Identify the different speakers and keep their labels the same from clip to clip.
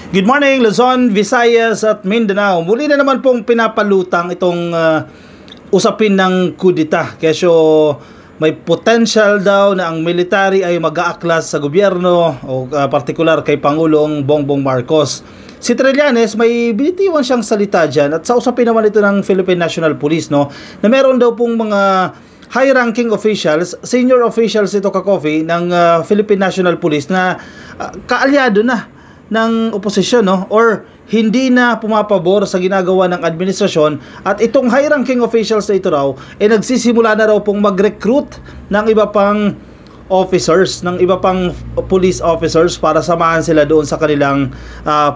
Speaker 1: Good morning, Luzon, Visayas at Mindanao. Muli na naman pong pinapalutang itong usapin ng kudita. Kesyo may potential daw na ang military ay mag-aaklas sa gobyerno o partikular kay Pangulong Bongbong Marcos. Si Trillanes may binitiwan siyang salita dyan at sa usapin naman ito ng Philippine National Police, no, na meron daw pong mga high-ranking officials, senior officials ito ka-coffee ng Philippine National Police na kaalyado na ng oposisyon, no, or hindi na pumapabor sa ginagawa ng administrasyon, at itong high-ranking officials na ito raw ay nagsisimula na raw pong mag-recruit ng iba pang officers, ng iba pang police officers para samahan sila doon sa kanilang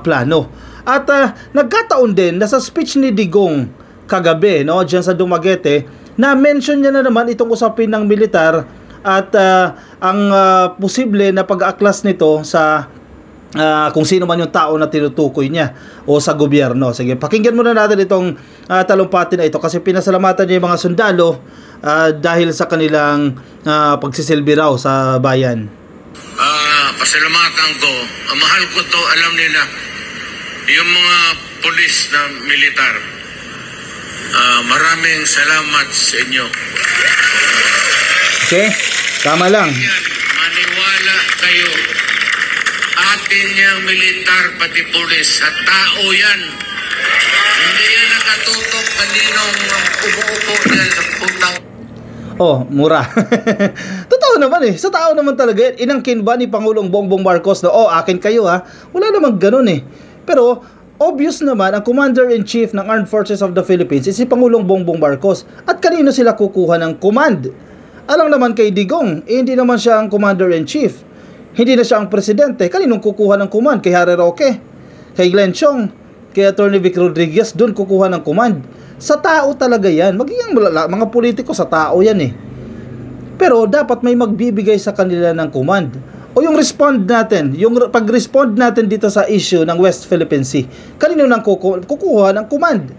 Speaker 1: plano. At nagkataon din na sa speech ni Digong kagabi, no, dyan sa Dumaguete, na mention niya na naman itong usapin ng militar at ang posible na pag-aaklas nito sa kung sino man yung tao na tinutukoy niya o sa gobyerno. Sige, pakinggan muna natin itong talumpati na ito kasi pinasalamatan niya yung mga sundalo dahil sa kanilang pagsisilbi raw sa bayan.
Speaker 2: Pasalamatan ko, mahal ko to, alam nila, yung mga pulis na militar. Maraming salamat sa inyo.
Speaker 1: Okay, tama lang.
Speaker 2: Maniwala kayo. Atin niyang militar pati pulis sa tao yan. Hindi yan nakatutok kaninong upo-upo yan sa putang.
Speaker 1: Oh, mura. Totoo naman eh. Sa tao naman talaga yan. Inangkin ba ni Pangulong Bongbong Marcos na, oh, akin kayo ha? Wala namang ganun eh. Pero, obvious naman, ang Commander-in-Chief ng Armed Forces of the Philippines is si Pangulong Bongbong Marcos. At kanino sila kukuha ng command? Alang naman kay Digong, hindi naman siya ang Commander-in-Chief. Hindi na siya ang presidente. Kaninong kukuha ng command? Kay Harry Roque, kay Glenn Chong, kay Attorney Vic Rodriguez, doon kukuha ng command. Sa tao talaga yan. Magiging mga politiko sa tao yan eh. Pero dapat may magbibigay sa kanila ng command. O yung respond natin, yung pag-respond natin dito sa issue ng West Philippine Sea, kanino nang kukuha ng command?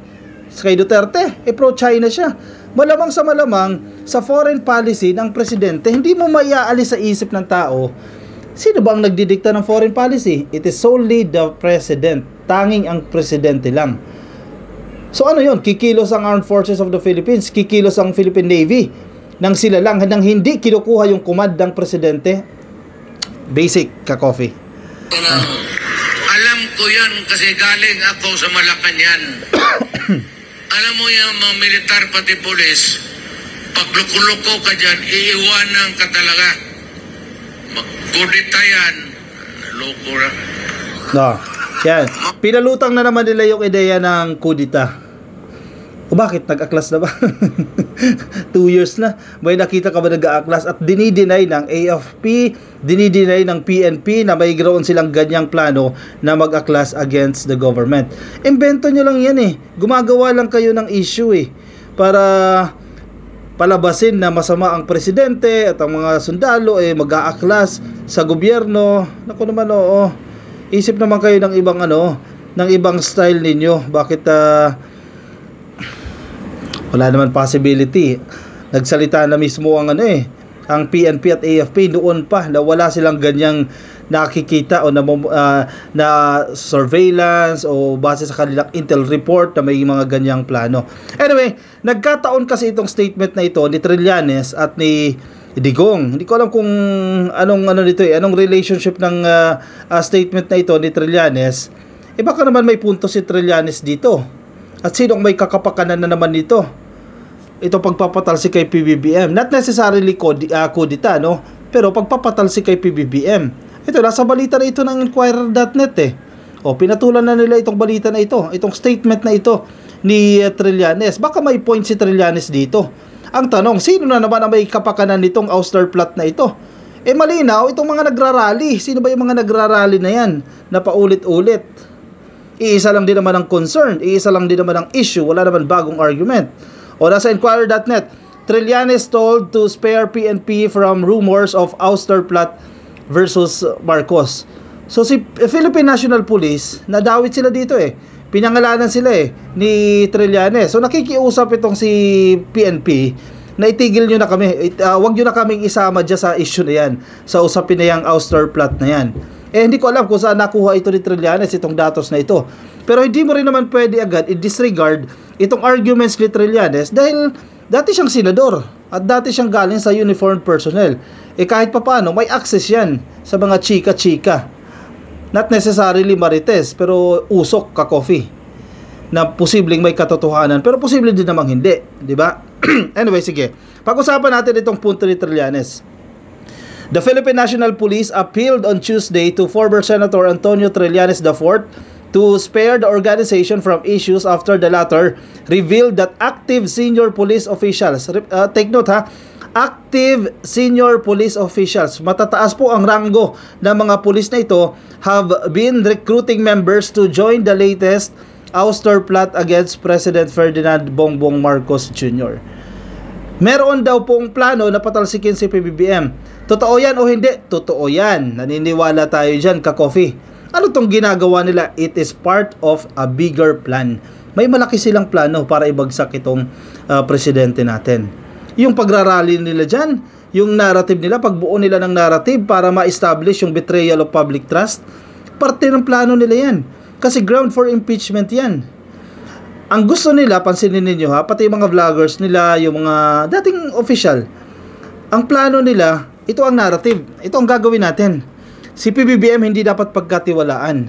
Speaker 1: Kay Duterte, pro-China siya. Malamang sa foreign policy ng presidente, hindi mo maiaalis sa isip ng tao, sino ba ang nagdidikta ng foreign policy? It is solely the president. Tanging ang presidente lang. So ano yun? Kikilos ang Armed Forces of the Philippines, kikilos ang Philippine Navy, nang sila lang, nang hindi kinukuha yung command ng presidente. Basic ka-coffee.
Speaker 2: Alam ko yan kasi galing ako sa Malacanang. Alam mo yung mga militar pati pulis, pag luko-luko ka dyan, iiwanan ka talaga. Kudita yan. Loko na.
Speaker 1: No, yan. Pinalutang na naman nila yung ideya ng kudita. O bakit? Nag-aklas na ba? 2 years na. May nakita ka ba nag-aaklas? At dinideny ng AFP, dinideny ng PNP na may groon silang ganyang plano na mag-aklas against the government. Invento nyo lang yan eh. Gumagawa lang kayo ng issue eh. Para palabasin na masama ang presidente at ang mga sundalo mag-aaklas sa gobyerno. Naku naman, oo. Isip naman kayo ng ibang ng ibang style ninyo. Bakit wala naman possibility. Nagsalita na mismo ang ang PNP at AFP noon pa na wala silang ganyang nakikita o na surveillance o base sa kanilang intel report na may mga ganyang plano. Anyway, nagkataon kasi itong statement na ito ni Trillanes at ni Digong. Hindi ko alam kung anong dito anong relationship ng statement na ito ni Trillanes. Baka naman may punto si Trillanes dito. At sinong may kakapakanan na naman dito? Ito pagpapatalsi kay PBBM. Not necessarily kudita, no? Pero pagpapatalsi kay PBBM. Ito, nasa balita na ito ng Inquirer.net eh. O, pinatulan na nila itong balita na ito. Itong statement na ito ni Trillanes. Baka may point si Trillanes dito. Ang tanong, sino na naman ang may kapakanan nitong ouster plot na ito? Malinaw, itong mga nagrarally. Sino ba yung mga nagrarally na yan? Na paulit-ulit. Iisa lang din naman ang concern. Iisa lang din naman ang issue. Wala naman bagong argument. O, nasa Inquirer.net, Trillanes told to spare PNP from rumors of ouster plot versus Marcos. So si Philippine National Police, nadawit sila dito eh. Pinangalanan sila ni Trillanes. So nakikiusap itong si PNP na itigil nyo na kami. Wag nyo na kaming isama dyan sa issue na yan. Sa usapin na yung ouster plot na yan. Hindi ko alam kung saan nakuha ito ni Trillanes, itong datos na ito. Pero hindi mo rin naman pwede agad i-disregard itong arguments ni Trillanes dahil dati siyang senador at dati siyang galing sa uniformed personnel. Kahit papaano, may access yan sa mga chika-chika. Not necessarily marites, pero usok ka-coffee na posibleng may katotohanan, pero posible din namang hindi, di ba? Anyway, sige. Pag-usapan natin itong punto ni Trillanes. The Philippine National Police appealed on Tuesday to former Senator Antonio Trillanes IV to spare the organization from issues after the latter revealed that active senior police officials, take note ha, active senior police officials, matataas po ang ranggo ng mga pulis na ito, have been recruiting members to join the latest ouster plot against President Ferdinand Bongbong Marcos Jr. Meron daw pong plano na patalsikin si PBBM. Totoo yan o hindi? Totoo yan. Naniniwala tayo dyan, ka-coffee. Ano tong ginagawa nila? It is part of a bigger plan. May malaki silang plano para ibagsak itong presidente natin. Yung pagrarally nila dyan, yung narrative nila, pagbuo nila ng narrative para ma-establish yung betrayal of public trust, parte ng plano nila yan. Kasi ground for impeachment yan. Ang gusto nila, pansinin ninyo ha, pati yung mga vloggers nila, yung mga dating official, ang plano nila, ito ang narrative, ito ang gagawin natin. Si PBBM hindi dapat pagkatiwalaan.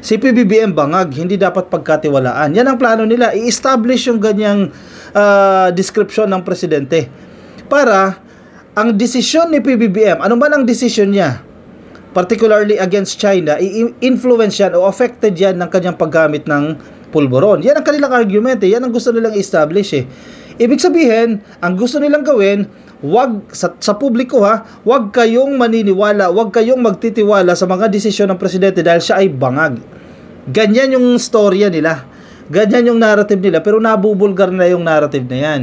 Speaker 1: Si PBBM bangag, hindi dapat pagkatiwalaan. Yan ang plano nila, i-establish yung ganyang description ng presidente. Para ang desisyon ni PBBM, ano man ang desisyon niya, particularly against China, i-influence yan o affected yan ng kanyang paggamit ng pulburon. Yan ang kanilang argument yan ang gusto nilang i-establish Ibig sabihin, ang gusto nilang gawin, wag sa publiko wag kayong maniniwala, wag kayong magtitiwala sa mga desisyon ng presidente dahil siya ay bangag. Ganyan yung storya nila. Ganyan yung narrative nila, pero nabubulgar na yung narrative na yan.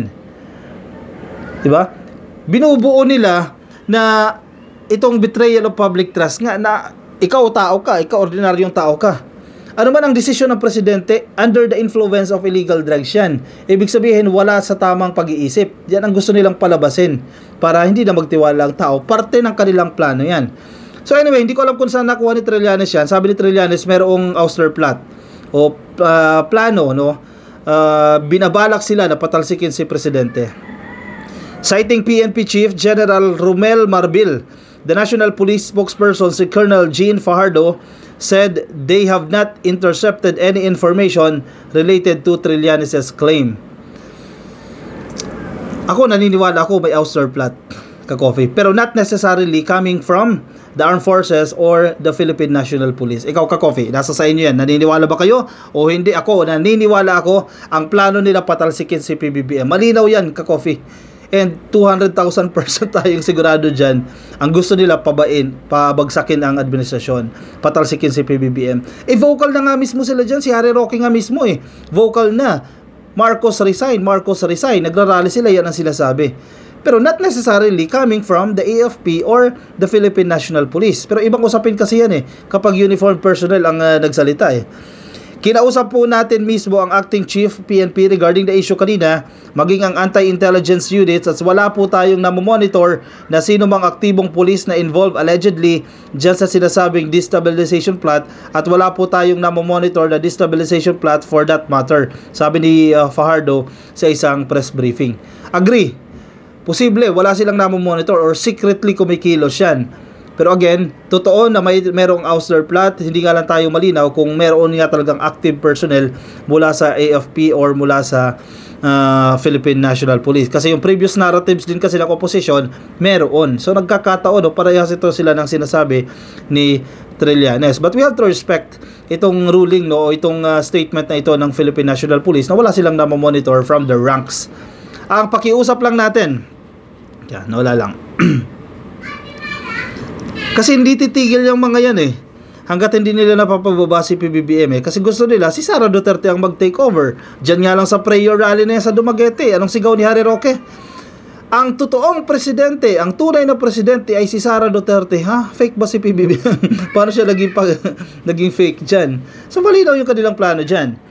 Speaker 1: 'Di ba? Binubuo nila na itong betrayal of public trust nga na ikaw tao ka, ikaw ordinaryong tao ka. Ano man ang desisyon ng presidente, under the influence of illegal drugs yan. Ibig sabihin, wala sa tamang pag-iisip. Yan ang gusto nilang palabasin para hindi na magtiwala ang tao. Parte ng kanilang plano yan. So anyway, hindi ko alam kung saan nakuha ni Trillanes yan. Sabi ni Trillanes, merong ouster plot o plano, no? Binabalak sila na patalsikin si presidente. Citing PNP Chief General Romel Marbil, the National Police spokesperson si Colonel Jean Fajardo said they have not intercepted any information related to Trillanes' claim. Ako naniniwala ako may ouster plot, ka-coffee, pero not necessarily coming from the armed forces or the Philippine National Police. Ikaw, ka-coffee, nasa sa inyo yan. Naniniwala ba kayo o hindi? Ako, naniniwala ako ang plano nila patalsikin si PBBM. Malinaw yan, ka-coffee. And 200,000% tayong sigurado dyan. Ang gusto nila pabagsakin ang administrasyon, patalsikin si PBBM. Vocal na nga mismo sila dyan. Si Harry Roque nga mismo vocal na. Marcos resign. Nagrarally sila, yan ang sinasabi. Pero not necessarily coming from the AFP or the Philippine National Police. Pero ibang usapin kasi yan kapag uniformed personnel ang nagsalita Kinausap po natin mismo ang acting chief PNP regarding the issue kanina, maging ang anti-intelligence units, at wala po tayong namomonitor na sino mang aktibong pulis na involved allegedly dyan sa sinasabing destabilization plot, at wala po tayong namomonitor na destabilization plot for that matter, sabi ni Fajardo sa isang press briefing. Agree, posible wala silang namomonitor or secretly kumikilos yan. Pero again, totoo na merong ouster plot, hindi nga lang tayo malinaw kung meron nga talagang active personnel mula sa AFP or mula sa Philippine National Police. Kasi yung previous narratives din kasi ng opposition, meron. So nagkakataon, parehas ito sila ng sinasabi ni Trillanes. But we have to respect itong ruling, itong statement na ito ng Philippine National Police na wala silang namomonitor from the ranks. Ang pakiusap lang natin, yan, wala lang. Kasi hindi titigil yung mga yan hanggat hindi nila napapababa si PBBM kasi gusto nila si Sara Duterte ang mag-take over. Diyan nga lang sa prayer rally na yan sa Dumaguete, anong sigaw ni Harry Roque? Ang totoong presidente, ang tunay na presidente ay si Sara Duterte. Fake ba si PBBM? Paano siya naging fake dyan? So malinaw yung kanilang plano dyan.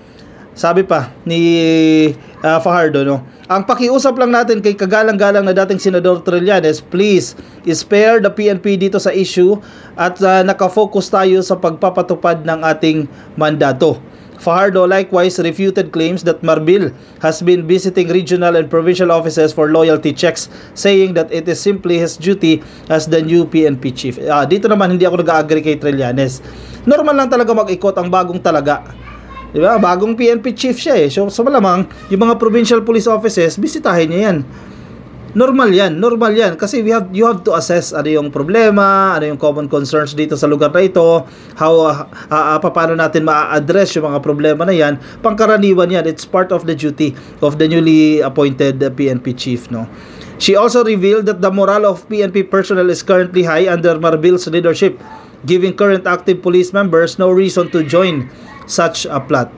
Speaker 1: Sabi pa ni Fajardo, no? Ang pakiusap lang natin kay kagalang-galang na dating Senador Trillanes, please spare the PNP dito sa issue at nakafocus tayo sa pagpapatupad ng ating mandato. Fajardo likewise refuted claims that Marbil has been visiting regional and provincial offices for loyalty checks, saying that it is simply his duty as the new PNP chief. Dito naman hindi ako nag-agree kay Trillanes. Normal lang talaga mag-ikot ang bagong talaga. Diba? Bagong PNP chief siya eh. So malamang, yung mga provincial police offices, bisitahin niya yan. Normal yan. Kasi you have to assess ano yung problema, ano yung common concerns dito sa lugar na ito, paano natin ma-address yung mga problema na yan. Pangkaraniwan yan. It's part of the duty of the newly appointed PNP chief, no? She also revealed that the morale of PNP personnel is currently high under Marbil's leadership, giving current active police members no reason to join such a plot.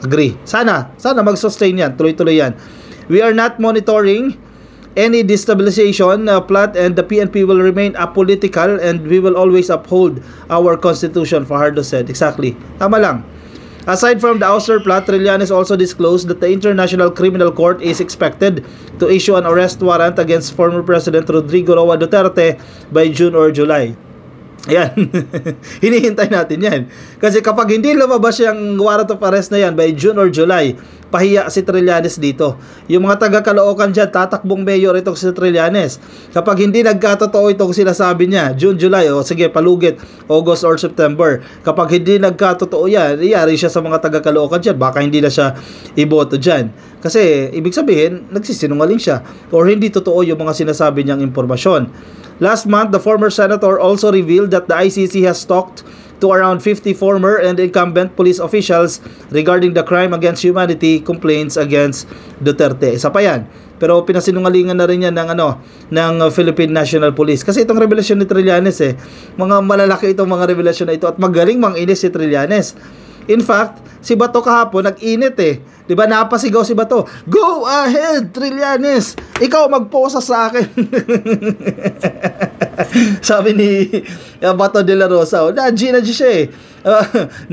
Speaker 1: Agree. Sana mag-sustain yan, tuloy-tuloy yan. We are not monitoring any destabilization plot, and the PNP will remain apolitical and we will always uphold our constitution, Fajardo said. Exactly. Tama lang. Aside from the ouster plot, Trillanes also disclosed that the International Criminal Court is expected to issue an arrest warrant against former President Rodrigo Roa Duterte by June or July. Ayan. Hinihintay natin yan. Kasi kapag hindi lumabas yung warrant of arrest na yan by June or July, pahiya si Trillanes dito. Yung mga taga-Caloocan dyan, tatakbong mayor itong si Trillanes. Kapag hindi nagkatotoo itong sinasabi niya, June, July, o sige, palugit, August or September. Kapag hindi nagkatotoo yan, iyari siya sa mga taga-Caloocan dyan, baka hindi na siya iboto dyan. Kasi, ibig sabihin, nagsisinungaling siya. Or hindi totoo yung mga sinasabi niyang impormasyon. Last month, the former senator also revealed that the ICC has talked to around 50 former and incumbent police officials regarding the crime against humanity complaints against Duterte. Isa pa yan. Pero pinasinungalingan na rin yan ng Philippine National Police. Kasi itong revelasyon ni Trillanes mga malalaki itong mga revelasyon na ito at magaling manginis si Trillanes. In fact, si Bato kahapon nag-init 'Di ba napasigaw si Bato? Go ahead, Trillanes. Ikaw magposa sa akin. Sabi ni Bato de la Rosa, na-G siya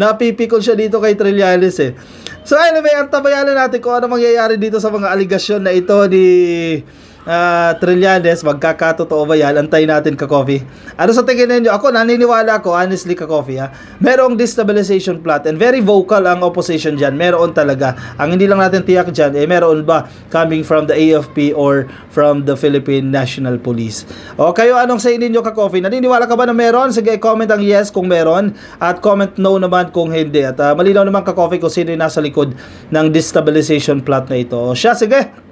Speaker 1: napipikon siya dito kay Trillanes So anyway, antabayan natin kung ano mangyayari dito sa mga aligasyon na ito ni Trillanes. Magkakatotoo ba yan? Antayin natin, Ka-Coffee. Ano sa tingin ninyo? Ako naniniwala ako, honestly, Ka-Coffee, merong destabilization plot and very vocal ang opposition dyan. Meron talaga. Ang hindi lang natin tiyak dyan, meron ba coming from the AFP or from the Philippine National Police? O kayo, anong say ninyo, Ka-Coffee? Naniniwala ka ba na meron? Sige, comment ang yes kung meron at comment no naman kung hindi. At malinaw naman, Ka-Coffee, kung sino yung nasa likod ng destabilization plot na ito. O siya, sige.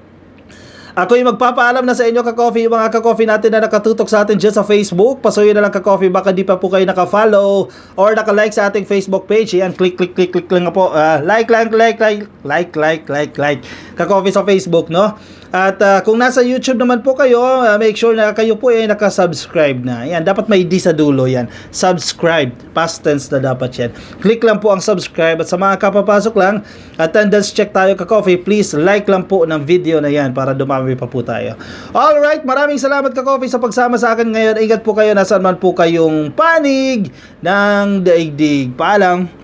Speaker 1: Ako yung magpapaalam na sa inyo, Ka-Coffee, yung mga Ka-Coffee natin na nakatutok sa atin dyan sa Facebook. Pasuyo na lang, Ka-Coffee, baka di pa po kayo naka-follow or naka-like sa ating Facebook page. Yan, click lang po. Like. Ka-Coffee sa Facebook, no? At kung nasa YouTube naman po kayo, make sure na kayo po naka-subscribe na. Yan, dapat may D sa dulo yan. Subscribe. Past tense na dapat yan. Click lang po ang subscribe. At sa mga kapapasok lang, attendance check tayo, Ka-Coffee. Please like lang po ng video na yan para dumami pa po tayo. Alright, maraming salamat, Ka-Coffee, sa pagsama sa akin ngayon. Ingat po kayo, nasaan man po kayong panig ng daigdig. Paalam.